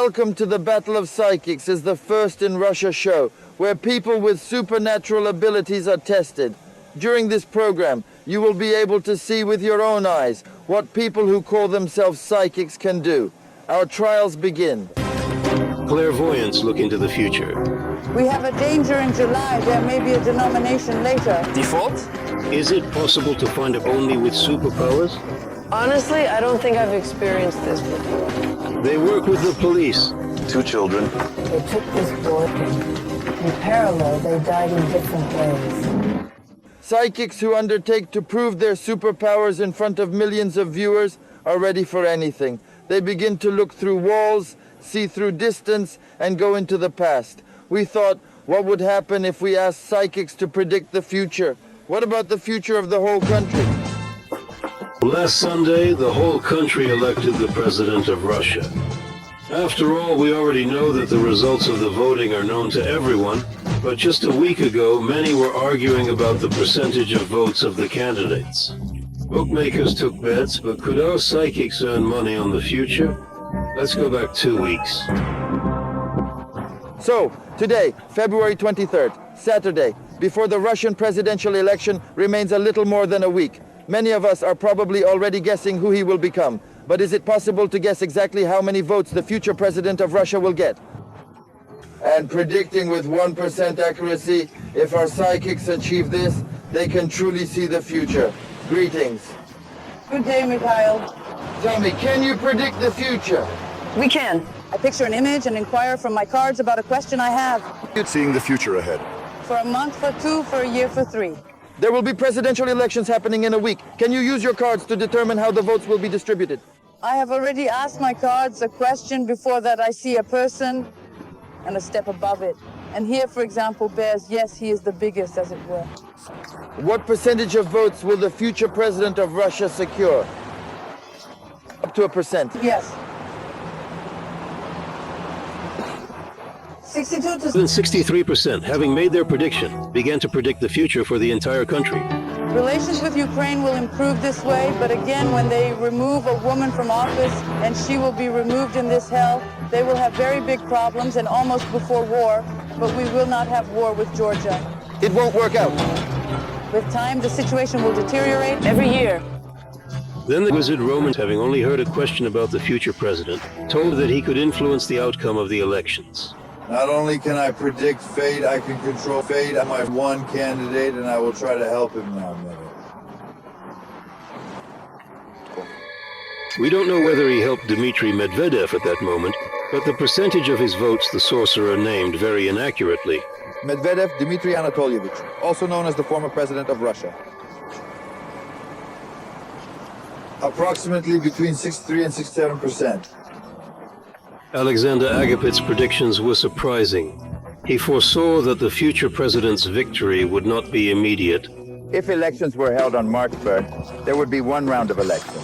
Welcome to the Battle of Psychics is the first in Russia show where people with supernatural abilities are tested. During this program, you will be able to see with your own eyes what people who call themselves psychics can do. Our trials begin. Clairvoyants look into the future. We have a danger in July. There may be a denomination later. Default? Is it possible to find it only with superpowers? Honestly, I don't think I've experienced this before. They work with the police. 2 children. They took this boy in parallel. They died in different ways. Psychics who undertake to prove their superpowers in front of millions of viewers are ready for anything. They begin to look through walls, see through distance, and go into the past. We thought, what would happen if we asked psychics to predict the future? What about the future of the whole country? Last Sunday, the whole country elected the president of Russia. After all, we already know that the results of the voting are known to everyone, but just a week ago, many were arguing about the percentage of votes of the candidates. Bookmakers took bets, but could our psychics earn money on the future? Let's go back 2 weeks. So, today, February 23rd, Saturday, before the Russian presidential election remains a little more than a week. Many of us are probably already guessing who he will become. But is it possible to guess exactly how many votes the future president of Russia will get? And predicting with 1% accuracy, if our psychics achieve this, they can truly see the future. Greetings. Good day, Mikhail. Tell me, can you predict the future? We can. I picture an image and inquire from my cards about a question I have. Seeing the future ahead. For a month, for 2, for a year, for 3. There will be presidential elections happening in a week. Can you use your cards to determine how the votes will be distributed? I have already asked my cards a question. Before that, I see a person and a step above it. And here, for example, bears, yes, he is the biggest, as it were. What percentage of votes will the future president of Russia secure? Up to 1%. Yes. 62 to... Then 63%, having made their prediction, began to predict the future for the entire country. Relations with Ukraine will improve this way, but again, when they remove a woman from office and she will be removed in this hell, they will have very big problems and almost before war, but we will not have war with Georgia. It won't work out. With time, the situation will deteriorate. Every year. Then the wizard Roman, having only heard a question about the future president, told that he could influence the outcome of the elections. Not only can I predict fate, I can control fate. I'm my one candidate, and I will try to help him nominate. We don't know whether he helped Dmitry Medvedev at that moment, but the percentage of his votes the sorcerer named very inaccurately. Medvedev Dmitry Anatolyevich, also known as the former president of Russia. Approximately between 63 and 67%. Alexander Agapit's predictions were surprising. He foresaw that the future president's victory would not be immediate. If elections were held on March 1st, there would be 1 round of elections.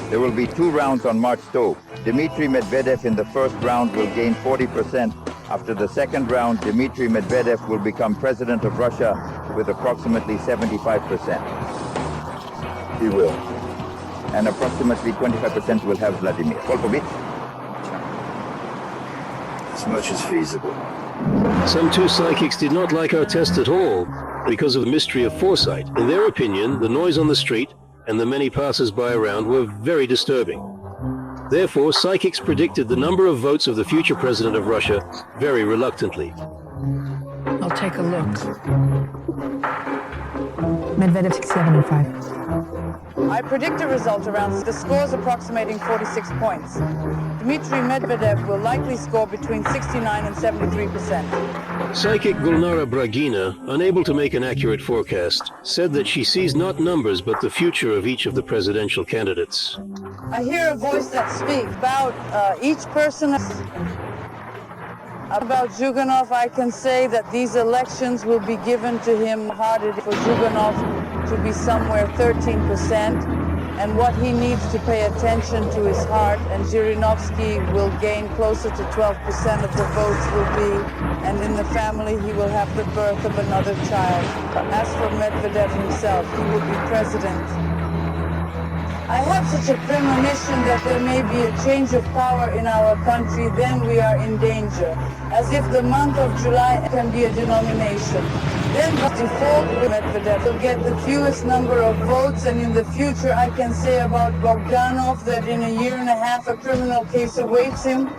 There will be 2 rounds on March 2. Dmitry Medvedev in the first round will gain 40%. After the second round, Dmitry Medvedev will become president of Russia with approximately 75%. He will. And approximately 25% will have Vladimir. Polkovich? As much as feasible. Some 2 psychics did not like our test at all because of the mystery of foresight. In their opinion, the noise on the street and the many passers-by around were very disturbing. Therefore, psychics predicted the number of votes of the future president of Russia very reluctantly. I'll take a look. Medvedev 75. I predict a result around the scores approximating 46 points. Dmitry Medvedev will likely score between 69 and 73%. Psychic Gulnara Bragina, unable to make an accurate forecast, said that she sees not numbers but the future of each of the presidential candidates. I hear a voice that speaks about each person. About Zhuganov, I can say that these elections will be given to him harder for Zhuganov to be somewhere 13%, and what he needs to pay attention to his heart, and Zhirinovsky will gain closer to 12% of the votes will be, and in the family he will have the birth of another child. As for Medvedev himself, he will be president. I have such a premonition that there may be a change of power in our country, then we are in danger. As if the month of July can be a denomination. Then by default, Medvedev will get the fewest number of votes, and in the future I can say about Bogdanov that in a year and a half a criminal case awaits him.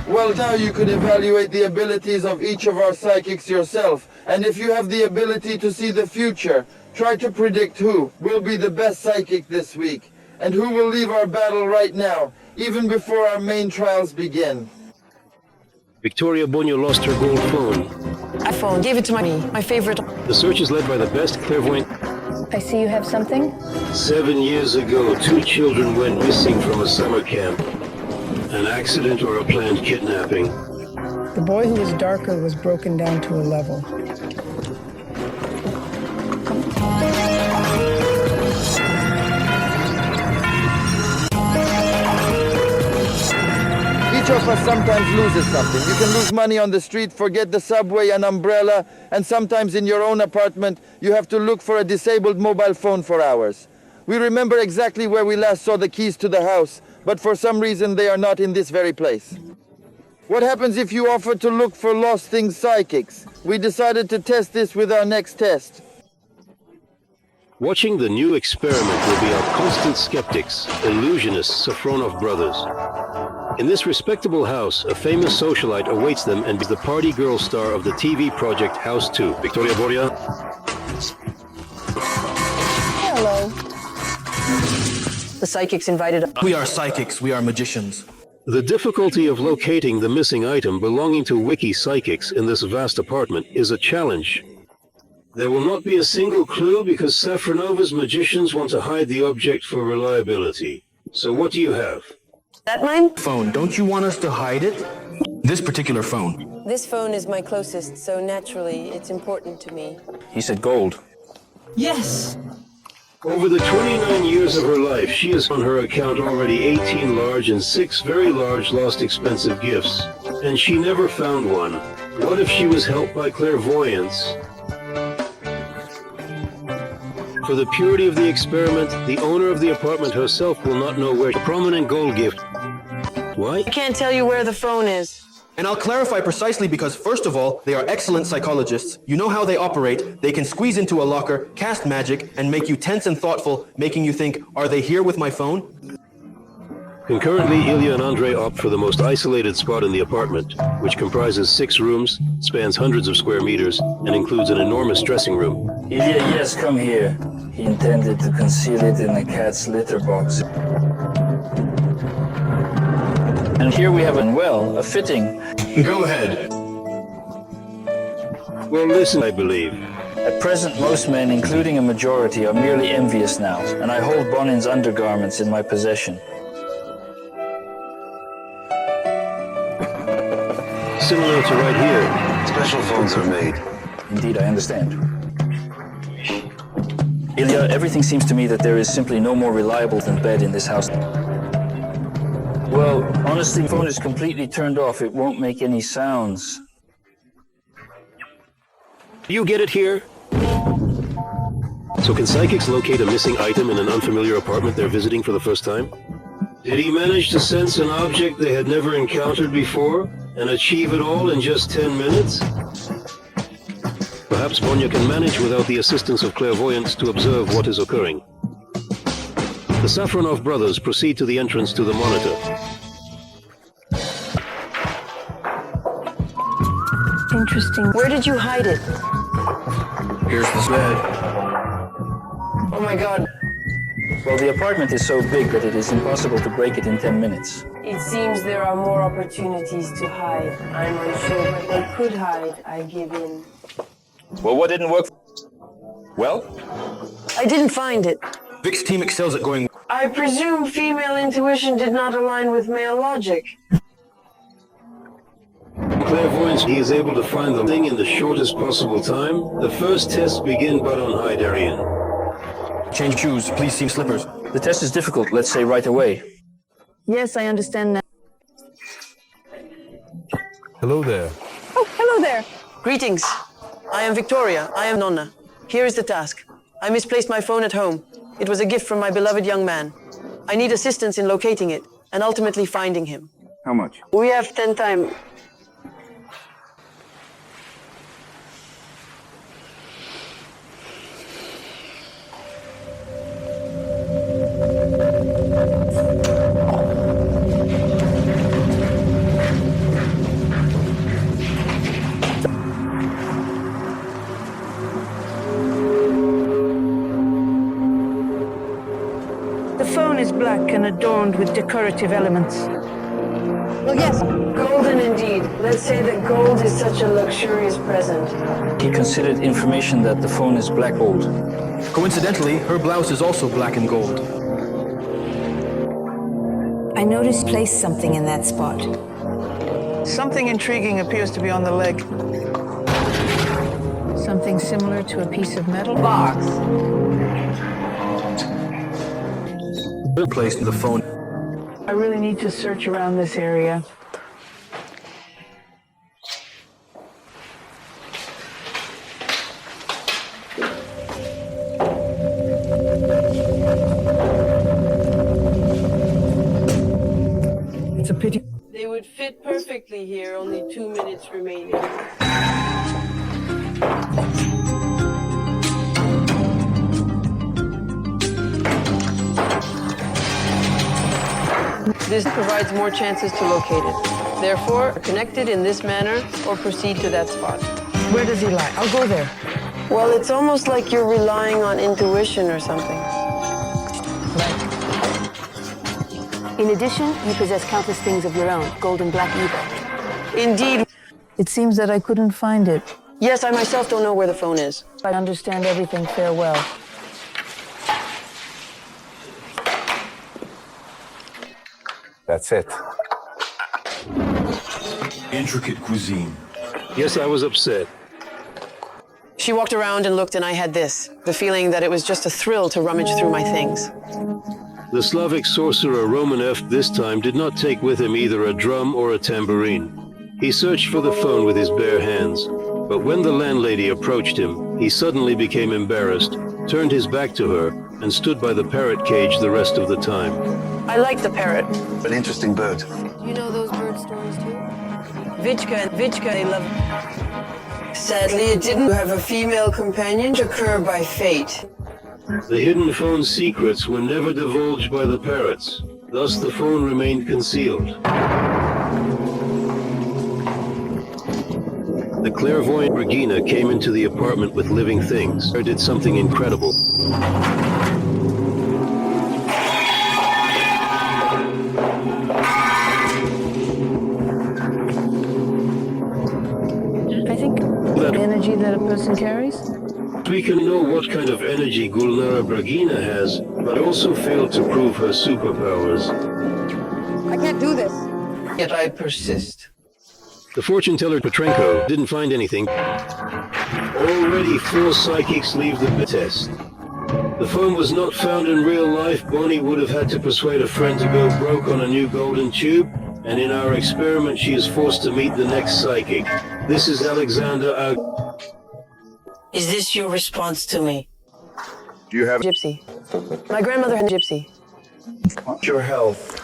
Well, now you could evaluate the abilities of each of our psychics yourself, and if you have the ability to see the future, try to predict who will be the best psychic this week, and who will leave our battle right now, even before our main trials begin. Victoria Bonio lost her gold phone. iPhone, gave it to my favorite. The search is led by the best clairvoyant. I see you have something. 7 years ago, 2 children went missing from a summer camp. An accident or a planned kidnapping? The boy who was darker was broken down to a level. Each of us sometimes loses something. You can lose money on the street, forget the subway, an umbrella, and sometimes in your own apartment, you have to look for a disabled mobile phone for hours. We remember exactly where we last saw the keys to the house, but for some reason they are not in this very place. What happens if you offer to look for lost things psychics? We decided to test this with our next test. Watching the new experiment will be our constant skeptics, illusionists, Safronov brothers. In this respectable house, a famous socialite awaits them and is the party girl star of the TV project House 2. Victoria Boria. Hello. The psychics invited us. We are psychics, we are magicians. The difficulty of locating the missing item belonging to Wiki Psychics in this vast apartment is a challenge. There will not be a single clue because Safronova's magicians want to hide the object for reliability. So what do you have? That mine? Phone, don't you want us to hide it? This particular phone. This phone is my closest, so naturally it's important to me. He said gold. Yes! Over the 29 years of her life, she has on her account already 18 large and 6 very large lost expensive gifts. And she never found one. What if she was helped by clairvoyance? For the purity of the experiment, the owner of the apartment herself will not know where a prominent gold gift. Why? I can't tell you where the phone is. And I'll clarify precisely because, first of all, they are excellent psychologists. You know how they operate. They can squeeze into a locker, cast magic, and make you tense and thoughtful, making you think, are they here with my phone? Concurrently, Ilya and Andrei opt for the most isolated spot in the apartment, which comprises 6 rooms, spans hundreds of square meters, and includes an enormous dressing room. Ilya, yes, come here. He intended to conceal it in the cat's litter box. And here we have a fitting. Go ahead. Well, listen, I believe. At present, most men, including a majority, are merely envious now, and I hold Bonin's undergarments in my possession. Similar to right here. Special phones are made. Indeed, I understand. Ilya, everything seems to me that there is simply no more reliable than bed in this house. Well, honestly, the phone is completely turned off. It won't make any sounds. You get it here? So can psychics locate a missing item in an unfamiliar apartment they're visiting for the first time? Did he manage to sense an object they had never encountered before and achieve it all in just 10 minutes? Perhaps Bonya can manage without the assistance of clairvoyance to observe what is occurring. The Safronov brothers proceed to the entrance to the monitor. Interesting. Where did you hide it? Here's the bed. Oh my god. Well, the apartment is so big that it is impossible to break it in 10 minutes. It seems there are more opportunities to hide. I'm unsure, but they could hide. I give in. Well, what didn't work? Well? I didn't find it. Vic's team excels at going. I presume female intuition did not align with male logic. Clairvoyance, he is able to find the thing in the shortest possible time. The first tests begin but on Hyderian. Change shoes, please seam slippers. The test is difficult, let's say right away. Yes, I understand now. Hello there. Oh, hello there. Greetings. I am Victoria. I am Nonna. Here is the task. I misplaced my phone at home. It was a gift from my beloved young man. I need assistance in locating it and ultimately finding him. How much? We have 10 time. The phone is black and adorned with decorative elements. Well, yes, golden indeed. Let's say that gold is such a luxurious present. He considered information that the phone is black gold. Coincidentally, her blouse is also black and gold. I noticed placed something in that spot. Something intriguing appears to be on the leg. Something similar to a piece of metal. Box. Placed the phone. I really need to search around this area. It's a pity. They would fit perfectly here, only 2 minutes remaining. This provides more chances to locate it. Therefore, connect it in this manner or proceed to that spot. Where does he lie? I'll go there. Well, it's almost like you're relying on intuition or something. In addition, you possess countless things of your own, gold and black evil. Indeed. It seems that I couldn't find it. Yes, I myself don't know where the phone is. I understand everything farewell. That's it. Intricate cuisine. Yes, I was upset. She walked around and looked, and I had this, the feeling that it was just a thrill to rummage through my things. The Slavic sorcerer Romanev this time did not take with him either a drum or a tambourine. He searched for the phone with his bare hands, but when the landlady approached him, he suddenly became embarrassed, turned his back to her, and stood by the parrot cage the rest of the time. I like the parrot. An interesting bird. You know those bird stories too? Vichka, I love. Sadly, it didn't have a female companion to occur by fate. The hidden phone's secrets were never divulged by the parrots. Thus, the phone remained concealed. The clairvoyant Regina came into the apartment with living things. Or did something incredible. I think the energy that a person carries. We can know what kind of energy Gulnara Bragina has, but also failed to prove her superpowers. I can't do this. Yet I persist. The fortune teller Petrenko didn't find anything. Already 4 psychics leave the test. The phone was not found in real life. Bonnie would have had to persuade a friend to go broke on a new golden tube, and in our experiment she is forced to meet the next psychic. This is Alexander Is this your response to me? Do you have Gypsy. My grandmother had a gypsy. your health?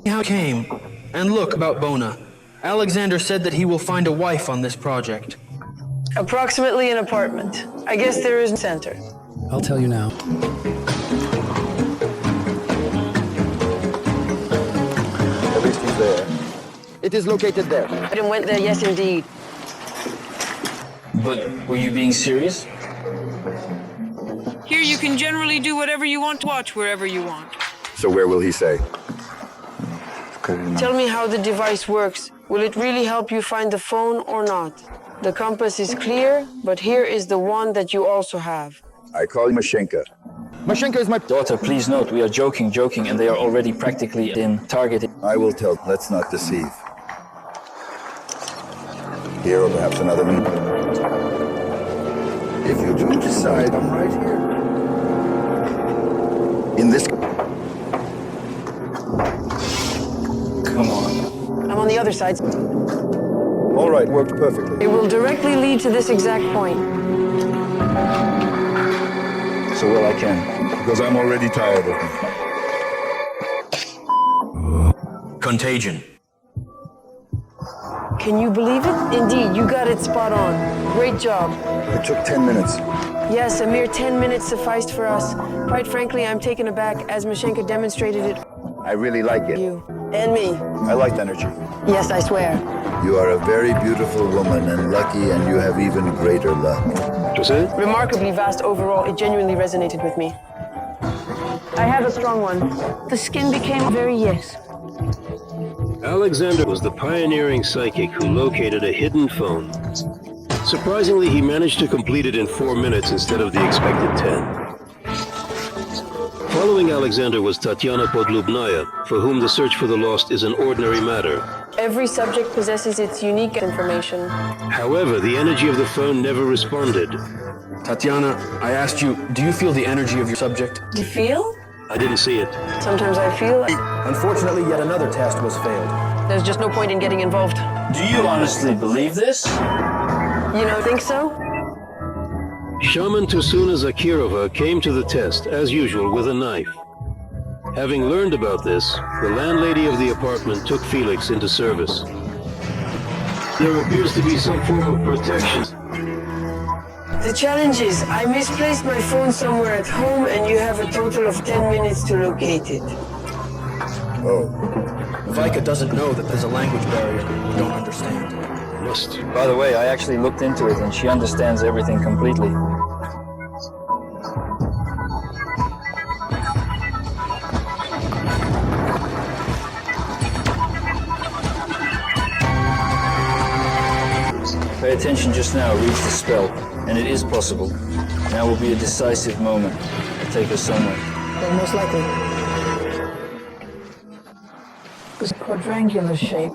How it came? And look about Bona. Alexander said that he will find a wife on this project. Approximately an apartment. I guess there is a center. I'll tell you now. At least he's there. It is located there. I went there, yes indeed. But were you being serious? Here you can generally do whatever you want to watch wherever you want. So where will he say? Tell me how the device works. Will it really help you find the phone or not? The compass is clear, but here is the one that you also have. I call him Mashenka. Mashenka is my Daughter, please note, we are joking, and they are already practically in targeting. I will tell. Let's not deceive. Here or perhaps another meeting. If you do decide, I'm right here. In this... Come on. I'm on the other side. All right, worked perfectly. It will directly lead to this exact point. So well I can. Because I'm already tired of me. Contagion. Can you believe it? Indeed, you got it spot on. Great job. It took 10 minutes. Yes, a mere 10 minutes sufficed for us. Quite frankly, I'm taken aback as Mashenka demonstrated it. I really like it. You. And me. I liked energy. Yes, I swear. You are a very beautiful woman and lucky, and you have even greater luck. Jose? Remarkably vast overall, it genuinely resonated with me. I have a strong one. The skin became very yes. Alexander was the pioneering psychic who located a hidden phone. Surprisingly, he managed to complete it in 4 minutes instead of the expected 10. Following Alexander was Tatiana Podlubnaya, for whom the search for the lost is an ordinary matter. Every subject possesses its unique information. However, the energy of the phone never responded. Tatiana, I asked you, do you feel the energy of your subject? Do you feel? I didn't see it. Sometimes I feel Unfortunately, yet another test was failed. there's just no point in getting involved. Do you honestly believe this? You don't think so? Shaman Tusuna Zakirova came to the test, as usual, with a knife. Having learned about this, the landlady of the apartment took Felix into service. There appears to be some form of protection. The challenge is, I misplaced my phone somewhere at home and you have a total of 10 minutes to locate it. Oh. Vika doesn't know that there's a language barrier we don't understand. Must. By the way, I actually looked into it and she understands everything completely. Pay attention just now, reads the spell, and it is possible. Now will be a decisive moment. It'll take us somewhere. Well, most likely. It's a quadrangular shape.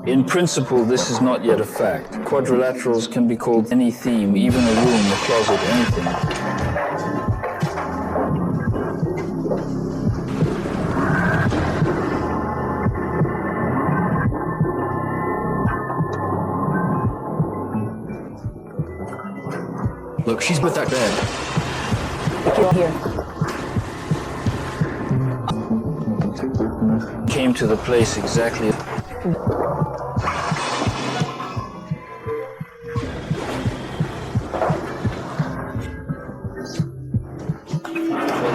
In principle, this is not yet a fact. Quadrilaterals can be called any theme, even a room, a closet, anything. Look, she's with that bed. Here. Came to the place exactly. Well,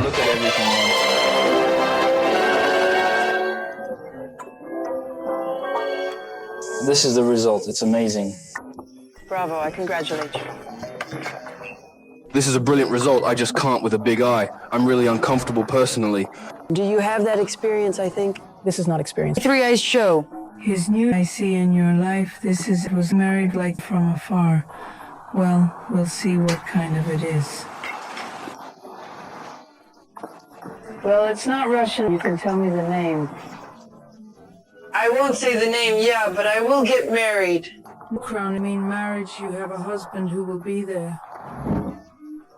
look at everything once. This is the result. It's amazing. Bravo, I congratulate you. This is a brilliant result. I just can't with a big eye. I'm really uncomfortable personally. Do you have that experience, I think? This is not experience. Three Eyes show. His new I see in your life, was married like from afar. Well, we'll see what kind of it is. Well, it's not Russian. You can tell me the name. I won't say the name, yeah, but I will get married. Crown, I mean marriage. You have a husband who will be there.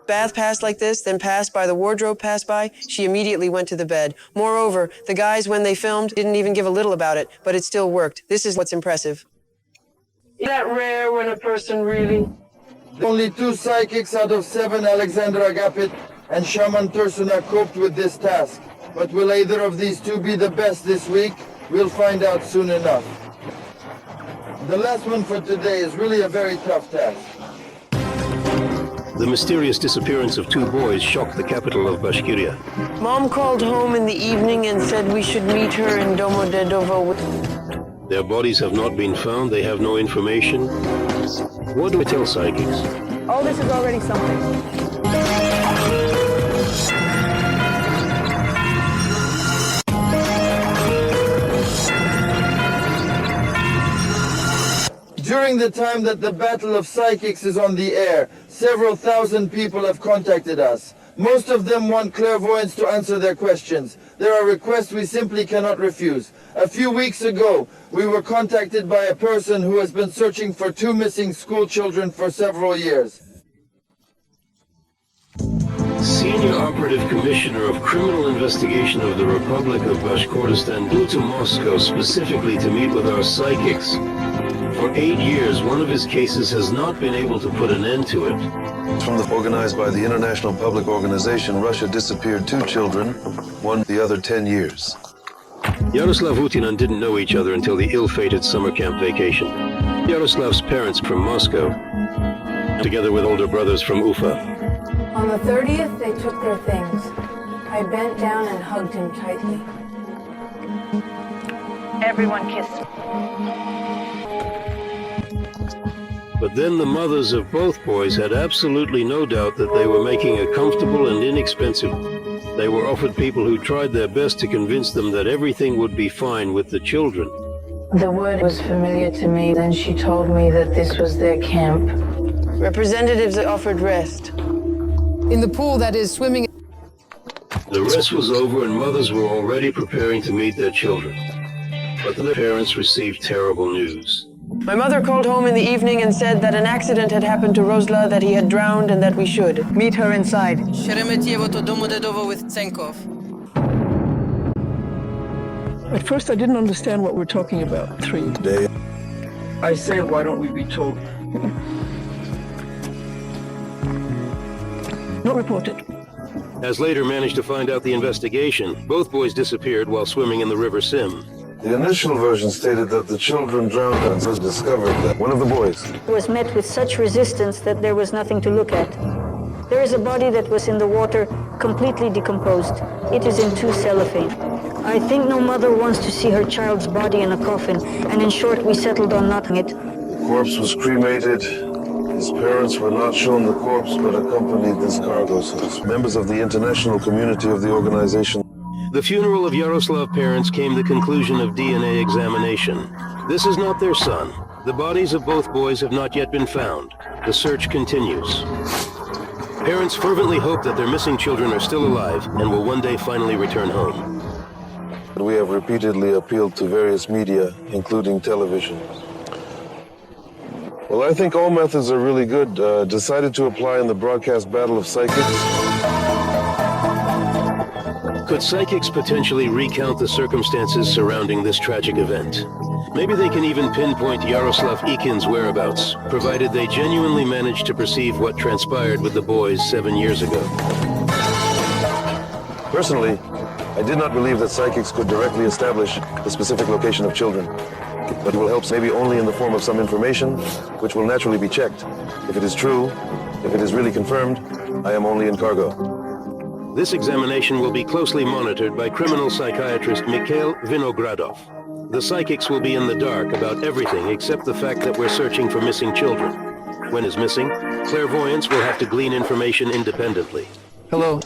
Bath passed like this, then passed by, the wardrobe passed by, she immediately went to the bed. Moreover, the guys, when they filmed, didn't even give a little about it, but it still worked. This is what's impressive. Is that rare when a person really... Only 2 psychics out of 7, Alexander Agapit and Shaman Tursuna, coped with this task. But will either of these 2 be the best this week? We'll find out soon enough. The last one for today is really a very tough task. The mysterious disappearance of 2 boys shocked the capital of Bashkiria. Mom called home in the evening and said we should meet her in Domodedovo. Their bodies have not been found, they have no information. What do I tell psychics? All this is already something. During the time that the Battle of Psychics is on the air, several thousand people have contacted us. Most of them want clairvoyants to answer their questions. There are requests we simply cannot refuse. A few weeks ago, we were contacted by a person who has been searching for 2 missing school children for several years. Senior Operative Commissioner of Criminal Investigation of the Republic of Bashkortostan flew to Moscow specifically to meet with our psychics. For 8 years, one of his cases has not been able to put an end to it. Organized by the International Public Organization, Russia disappeared 2 children, one the other 10 years. Yaroslav Utinan didn't know each other until the ill-fated summer camp vacation. Yaroslav's parents from Moscow, together with older brothers from Ufa. On the 30th, they took their things. I bent down and hugged him tightly. Everyone kissed me. But then the mothers of both boys had absolutely no doubt that they were making a comfortable and inexpensive. They were offered people who tried their best to convince them that everything would be fine with the children. The word was familiar to me. Then she told me that this was their camp. Representatives offered rest. In the pool, that is, swimming. The rest was over and mothers were already preparing to meet their children. But their parents received terrible news. My mother called home in the evening and said that an accident had happened to Rosla, that he had drowned, and that we should meet her inside. Sheremetyevo to Domodedovo with Tsenkov. At first, I didn't understand what we're talking about. 3 days. I said, why don't we be told? Not reported. As later managed to find out the investigation, both boys disappeared while swimming in the River Sim. The initial version stated that the children drowned and was discovered that one of the boys Was met with such resistance that there was nothing to look at. There is a body that was in the water, completely decomposed. It is in 2 cellophane. I think no mother wants to see her child's body in a coffin, and in short, we settled on not it. The corpse was cremated. His parents were not shown the corpse, but accompanied this cargo. So members of the international community of the organization. The funeral of Yaroslav's parents came the conclusion of DNA examination. This is not their son. The bodies of both boys have not yet been found. The search continues. Parents fervently hope that their missing children are still alive and will one day finally return home. We have repeatedly appealed to various media, including television. Well, I think all methods are really good. Decided to apply in the broadcast battle of psychics. Could psychics potentially recount the circumstances surrounding this tragic event? Maybe they can even pinpoint Yaroslav Ikin's whereabouts, provided they genuinely manage to perceive what transpired with the boys 7 years ago. Personally, I did not believe that psychics could directly establish the specific location of children. But it will help maybe only in the form of some information, which will naturally be checked. If it is true, if it is really confirmed, I am only in cargo. This examination will be closely monitored by criminal psychiatrist Mikhail Vinogradov. The psychics will be in the dark about everything except the fact that we're searching for missing children. When is missing, clairvoyants will have to glean information independently. Hello.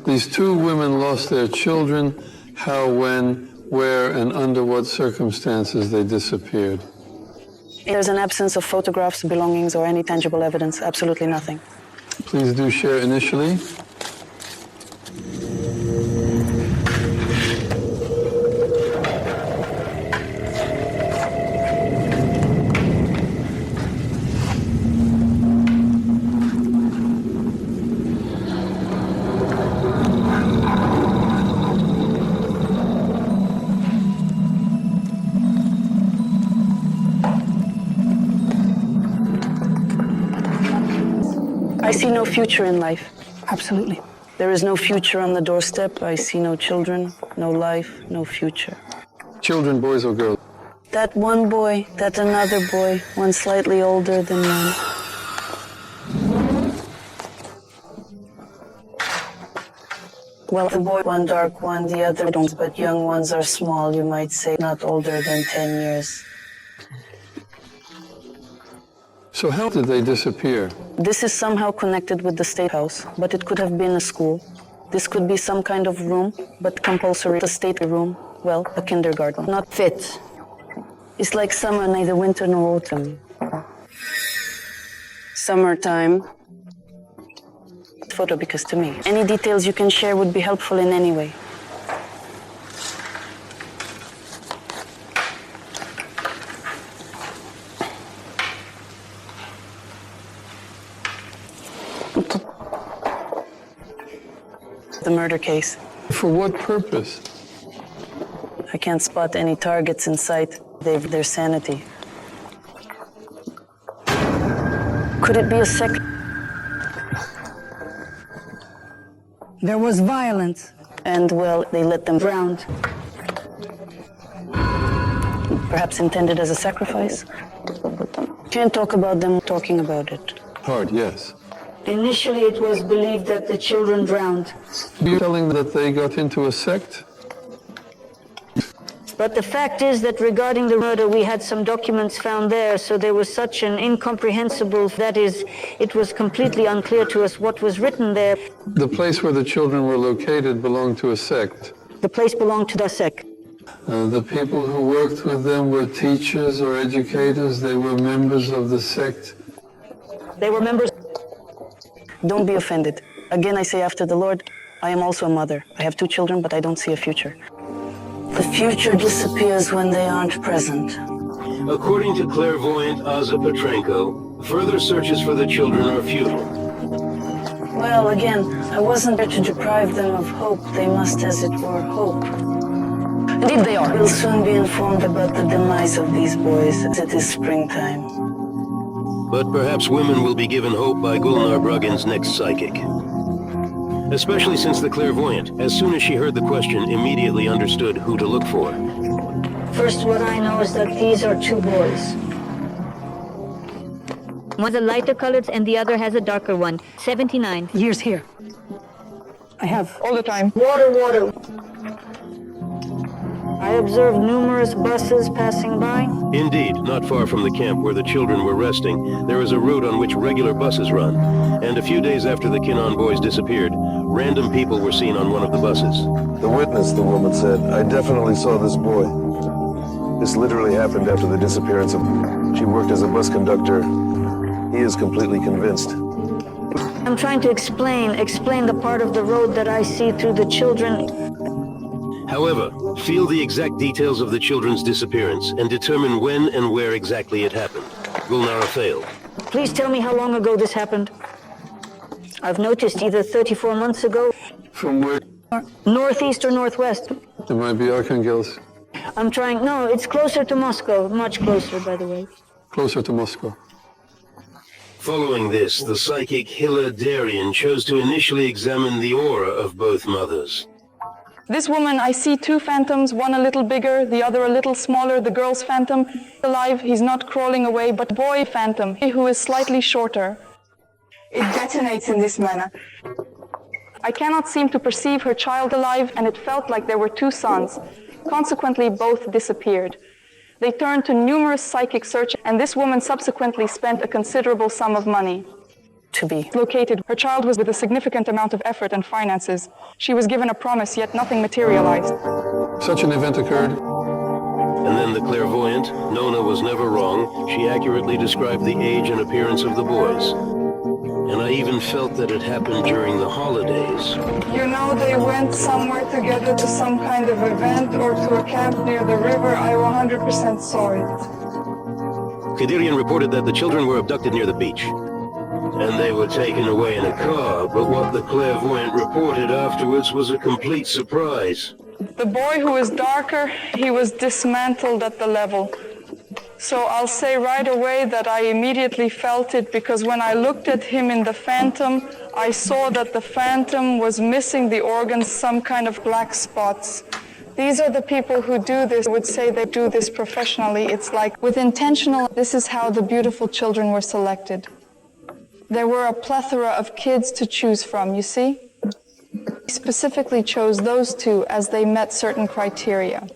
These 2 women lost their children. How, when, where, and under what circumstances they disappeared? There's an absence of photographs, belongings, or any tangible evidence. Absolutely nothing. Please do share initially. I see no future in life. Absolutely. There is no future on the doorstep. I see no children, no life, no future. Children, boys or girls? That one boy, that another boy, one slightly older than one. Well, the boy, one dark one, the other don't, but young ones are small, you might say, not older than 10 years. So how did they disappear? This is somehow connected with the State House, but it could have been a school. This could be some kind of room, but compulsory. A state room, well, a kindergarten. Not fit. It's like summer, neither winter nor autumn. Summertime. Photo, because to me, any details you can share would be helpful in any way. The murder case. For what purpose? I can't spot any targets in sight. their sanity. Could it be a second? There was violence. And, well, they let them drown. Perhaps intended as a sacrifice? Can't talk about them talking about it. Hard, yes. Initially, it was believed that the children drowned. You're telling that they got into a sect? But the fact is that regarding the murder, we had some documents found there, so there was such an incomprehensible, that is, it was completely unclear to us what was written there. The place where the children were located belonged to a sect. The place belonged to the sect. The people who worked with them were teachers or educators. They were members of the sect. They were members. Don't be offended. Again, I say after the Lord, I am also a mother. I have 2 children, but I don't see a future. The future disappears when they aren't present. According to clairvoyant Aza Petrenko, further searches for the children are futile. Well, again, I wasn't there to deprive them of hope. They must, as it were, hope. Indeed they are. We'll soon be informed about the demise of these boys as it is springtime. But perhaps women will be given hope by Gulnar Bruggen's next psychic. Especially since the clairvoyant, as soon as she heard the question, immediately understood who to look for. First, what I know is that these are 2 boys. One's a lighter colored and the other has a darker one. 79. Years here. I have. All the time. Water. I observed numerous buses passing by. Indeed, not far from the camp where the children were resting, there is a route on which regular buses run. And a few days after the Kinnon boys disappeared, random people were seen on one of the buses. The witness, the woman said, I definitely saw this boy. This literally happened after the disappearance of... She worked as a bus conductor. He is completely convinced. I'm trying to explain the part of the road that I see through the children. However, feel the exact details of the children's disappearance and determine when and where exactly it happened. Gulnara failed. Please tell me how long ago this happened. I've noticed either 34 months ago. From where? Northeast or northwest. It might be Arkhangels. I'm trying, no, it's closer to Moscow. Much closer, by the way. Closer to Moscow. Following this, the psychic Hilla Darien chose to initially examine the aura of both mothers. This woman, I see 2 phantoms, one a little bigger, the other a little smaller. The girl's phantom, alive, he's not crawling away, but boy phantom, who is slightly shorter. It detonates in this manner. I cannot seem to perceive her child alive, and it felt like there were 2 sons. Consequently, both disappeared. They turned to numerous psychic search, and this woman subsequently spent a considerable sum of money. To be located. Her child was with a significant amount of effort and finances. She was given a promise, yet nothing materialized. Such an event occurred. And then the clairvoyant, Nona was never wrong. She accurately described the age and appearance of the boys. And I even felt that it happened during the holidays. You know, they went somewhere together to some kind of event or to a camp near the river. I 100% saw it. Kadirian reported that the children were abducted near the beach. And they were taken away in a car, but what the clairvoyant reported afterwards was a complete surprise. The boy who was darker, he was dismantled at the level. So I'll say right away that I immediately felt it, because when I looked at him in the phantom, I saw that the phantom was missing the organs, some kind of black spots. These are the people who do this, would say they do this professionally. It's like with intentional, this is how the beautiful children were selected. There were a plethora of kids to choose from, you see? He specifically chose those 2 as they met certain criteria.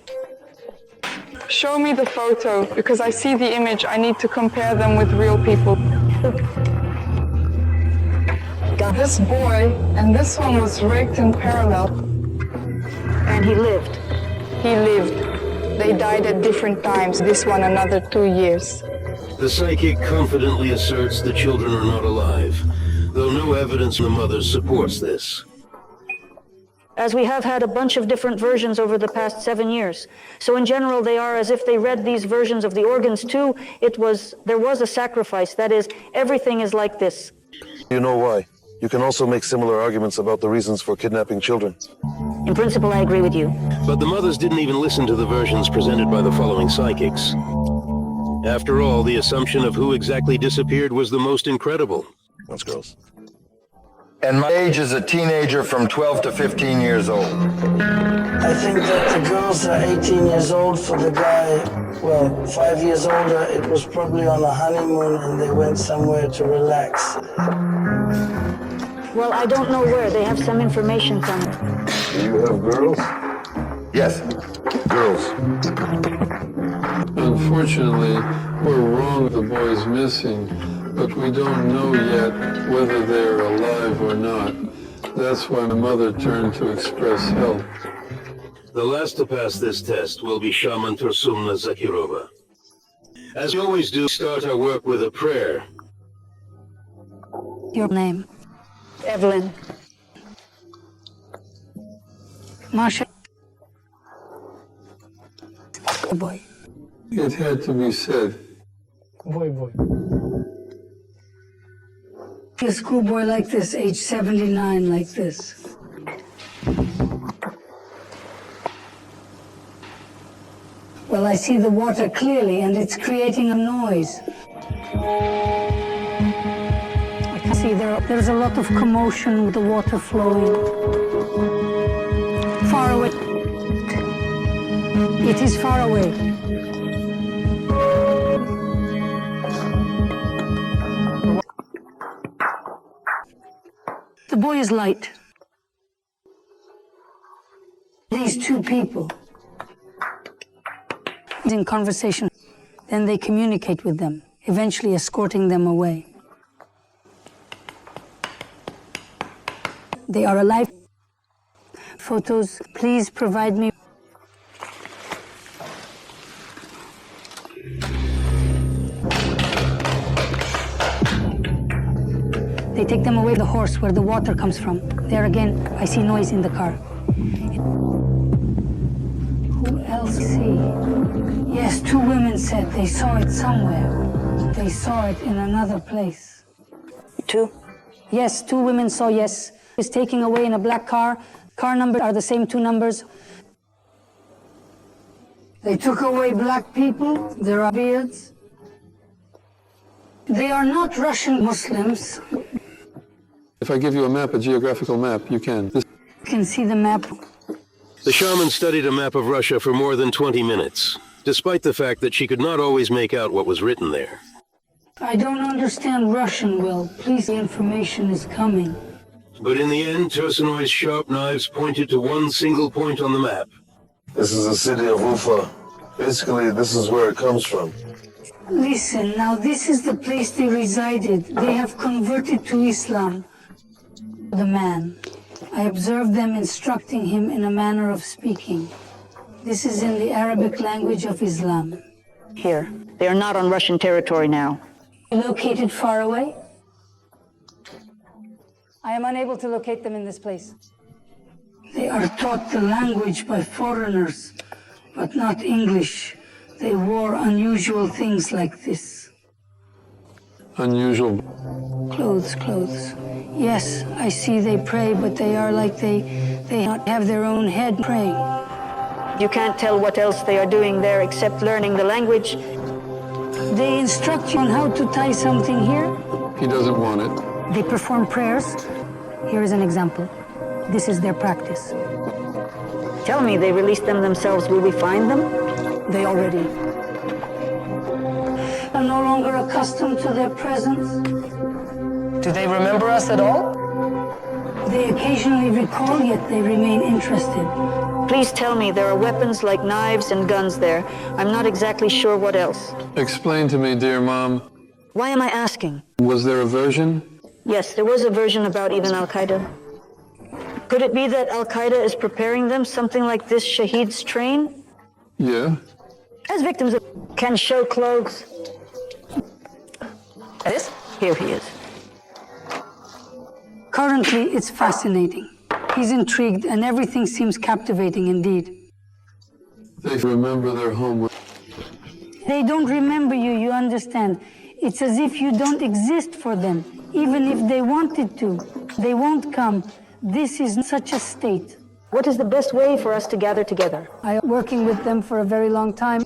Show me the photo, because I see the image. I need to compare them with real people. This boy and this one was raked in parallel. And he lived. He lived. They died at different times. This one another 2 years. The psychic confidently asserts the children are not alive, though no evidence from the mothers supports this. As we have had a bunch of different versions over the past 7 years. So in general, they are as if they read these versions of the organs too. There was a sacrifice. That is, everything is like this. You know why? You can also make similar arguments about the reasons for kidnapping children. In principle, I agree with you. But the mothers didn't even listen to the versions presented by the following psychics. After all, the assumption of who exactly disappeared was the most incredible. That's gross. And my age is a teenager from 12 to 15 years old. I think that the girls are 18 years old. For the guy, well, 5 years older, it was probably on a honeymoon and they went somewhere to relax. Well, I don't know where. They have some information from it. Do you have girls? Yes. Girls. Unfortunately, we're wrong, the boy's missing, but we don't know yet whether they're alive or not. That's why my mother turned to express help. The last to pass this test will be Shaman Tursumna Zakirova. As we always do, start our work with a prayer. Your name? Evelyn. Masha. Boy. It had to be said. Boy. A schoolboy like this, age 79 like this. Well, I see the water clearly and it's creating a noise. I can see there's a lot of commotion with the water flowing. Far away. It is far away. The boy is light. These two people in conversation, then they communicate with them, eventually escorting them away. They are alive. Photos, please provide me. They take them away the horse where the water comes from. There again, I see noise in the car. Who else see? Yes, two women said they saw it somewhere. They saw it in another place. Two? Yes, two women saw, yes. It's taking away in a black car. Car numbers are the same two numbers. They took away black people. There are beards. They are not Russian Muslims. If I give you a map, a geographical map, you can. You can see the map. The shaman studied a map of Russia for more than 20 minutes, despite the fact that she could not always make out what was written there. I don't understand Russian well. Please, the information is coming. But in the end, Tursunoy's sharp knives pointed to one single point on the map. This is the city of Ufa. Basically, this is where it comes from. Listen, now this is the place they resided. They have converted to Islam. The man. I observed them instructing him in a manner of speaking. This is in the Arabic language of Islam. Here. They are not on Russian territory now. Located far away? I am unable to locate them in this place. They are taught the language by foreigners, but not English. They wore unusual things like this. Unusual. Clothes. Yes, I see they pray, but they are like they not have their own head praying. You can't tell what else they are doing there except learning the language. They instruct you on how to tie something here. He doesn't want it. They perform prayers. Here is an example. This is their practice. Tell me they released them themselves. Will we find them? They already are no longer accustomed to their presence. Do they remember us at all? They occasionally recall, yet they remain interested. Please tell me there are weapons like knives and guns there. I'm not exactly sure what else. Explain to me, dear Mom. Why am I asking? Was there a version? Yes, there was a version about even Al-Qaeda. Could it be that Al-Qaeda is preparing them something like this Shahid's train? Yeah. As victims of can show clothes. This? Here he is. Currently, it's fascinating. He's intrigued, and everything seems captivating indeed. They remember their home. They don't remember you, you understand. It's as if you don't exist for them, even if they wanted to. They won't come. This is such a state. What is the best way for us to gather together? I'm working with them for a very long time.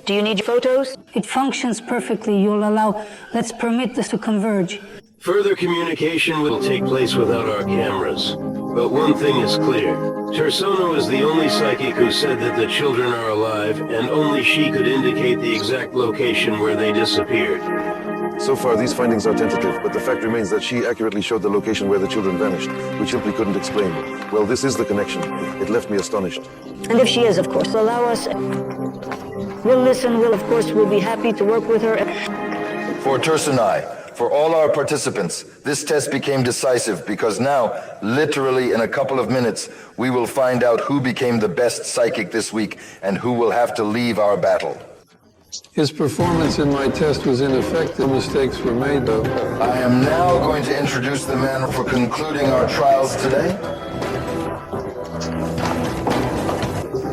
Do you need photos? It functions perfectly. You'll allow, let's permit this to converge. Further communication will take place without our cameras. But one thing is clear. Tersono is the only psychic who said that the children are alive, and only she could indicate the exact location where they disappeared. So far, these findings are tentative, but the fact remains that she accurately showed the location where the children vanished, which simply couldn't explain. Well, this is the connection. It left me astonished. And if she is, of course, allow us. We'll listen. We'll be happy to work with her. For Tursunai, for all our participants, this test became decisive because now, literally in a couple of minutes, we will find out who became the best psychic this week and who will have to leave our battle. His performance in my test was ineffective. Mistakes were made, though. I am now going to introduce the man for concluding our trials today.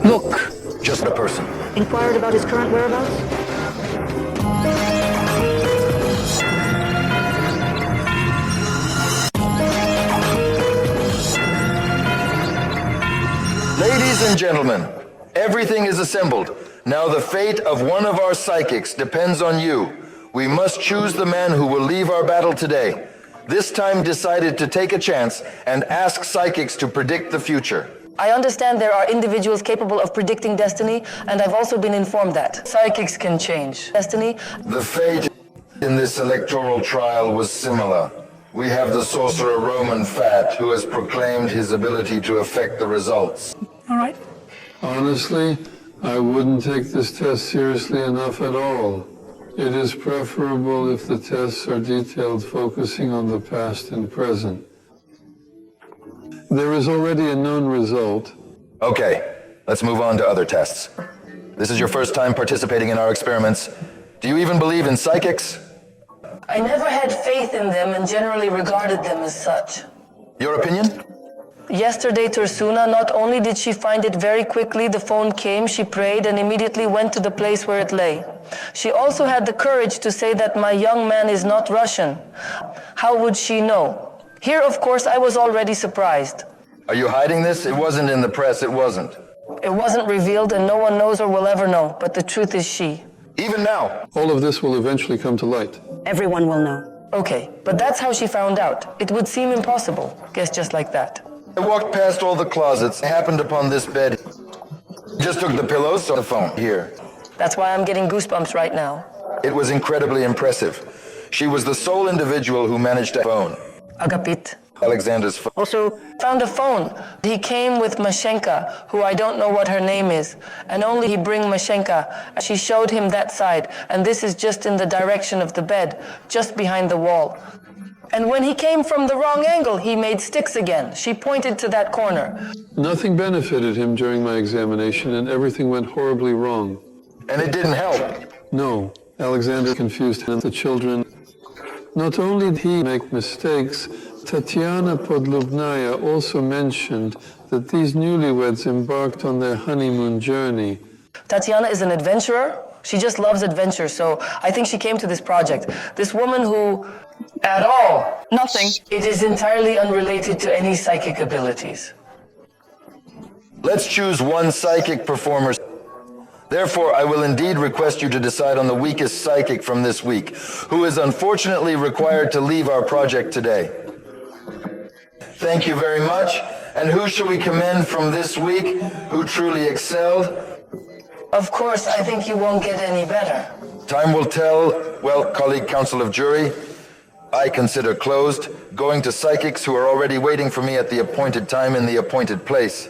Look. Just a person. Inquired about his current whereabouts? Ladies and gentlemen, everything is assembled. Now the fate of one of our psychics depends on you. We must choose the man who will leave our battle today. This time decided to take a chance and ask psychics to predict the future. I understand there are individuals capable of predicting destiny, and I've also been informed that psychics can change destiny. The fate in this electoral trial was similar. We have the sorcerer Roman Fat, who has proclaimed his ability to affect the results. All right. Honestly, I wouldn't take this test seriously enough at all. It is preferable if the tests are detailed, focusing on the past and present. There is already a known result. Okay, let's move on to other tests. This is your first time participating in our experiments. Do you even believe in psychics? I never had faith in them and generally regarded them as such. Your opinion? Yesterday, Tursuna, not only did she find it very quickly, the phone came, she prayed, and immediately went to the place where it lay. She also had the courage to say that my young man is not Russian. How would she know? Here, of course, I was already surprised. Are you hiding this? It wasn't in the press, it wasn't. It wasn't revealed, and no one knows or will ever know, but the truth is she. Even now? All of this will eventually come to light. Everyone will know. Okay, but that's how she found out. It would seem impossible. Guess just like that. I walked past all the closets, happened upon this bed. Just took the pillows, the phone, here. That's why I'm getting goosebumps right now. It was incredibly impressive. She was the sole individual who managed to phone. Agapit. Alexander's phone. Also found a phone. He came with Mashenka, who I don't know what her name is, and only he bring Mashenka. She showed him that side, and this is just in the direction of the bed, just behind the wall. And when he came from the wrong angle, he made sticks again. She pointed to that corner. Nothing benefited him during my examination, and everything went horribly wrong. And it didn't help? No. Alexander confused him and the children. Not only did he make mistakes, Tatiana Podlubnaya also mentioned that these newlyweds embarked on their honeymoon journey. Tatiana is an adventurer. She just loves adventure, so I think she came to this project. This woman who... At all. Nothing. It is entirely unrelated to any psychic abilities. Let's choose one psychic performer. Therefore, I will indeed request you to decide on the weakest psychic from this week, who is unfortunately required to leave our project today. Thank you very much. And who shall we commend from this week who truly excelled? Of course, I think you won't get any better. Time will tell. Well, colleague council of jury, I consider closed, going to psychics who are already waiting for me at the appointed time in the appointed place.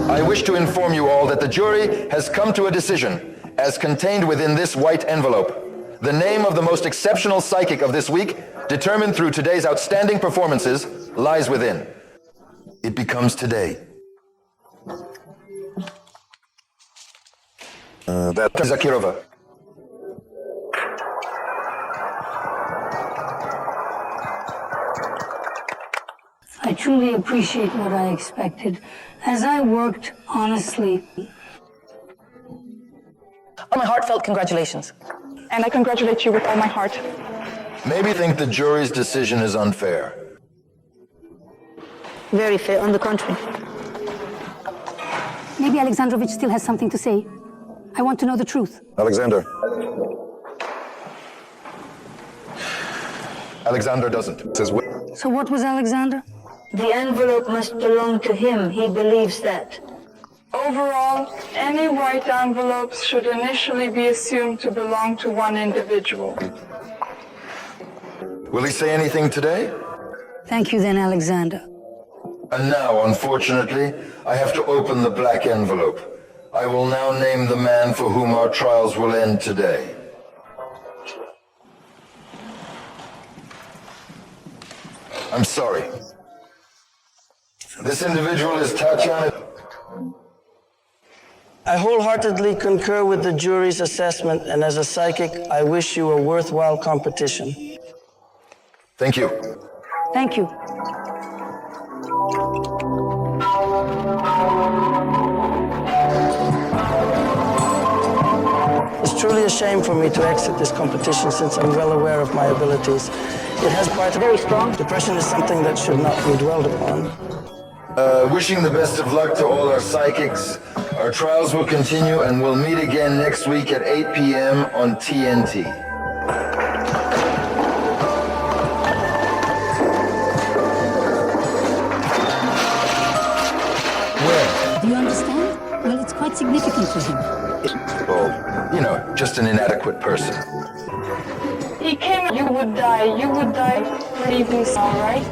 I wish to inform you all that the jury has come to a decision, as contained within this white envelope. The name of the most exceptional psychic of this week, determined through today's outstanding performances, lies within. It becomes today. That's Zakirova. I truly appreciate what I expected, as I worked honestly. Oh, my heartfelt congratulations. And I congratulate you with all my heart. Maybe think the jury's decision is unfair. Very fair, on the contrary. Maybe Alexandrovich still has something to say. I want to know the truth. Alexander. Alexander doesn't. Says so what was Alexander? The envelope must belong to him. He believes that. Overall, any white envelopes should initially be assumed to belong to one individual. Will he say anything today? Thank you then, Alexander. And now, unfortunately, I have to open the black envelope. I will now name the man for whom our trials will end today. I'm sorry. This individual is Tatiana. I wholeheartedly concur with the jury's assessment, and as a psychic, I wish you a worthwhile competition. Thank you. Thank you. It's truly a shame for me to exit this competition since I'm well aware of my abilities. It has quite a very strong. Depression is something that should not be dwelled upon. Wishing the best of luck to all our psychics. Our trials will continue and we'll meet again next week at 8 p.m. on TNT. Do you understand? Well, it's quite significant for him. Oh, you know, just an inadequate person. He came, you would die pretty soon, right?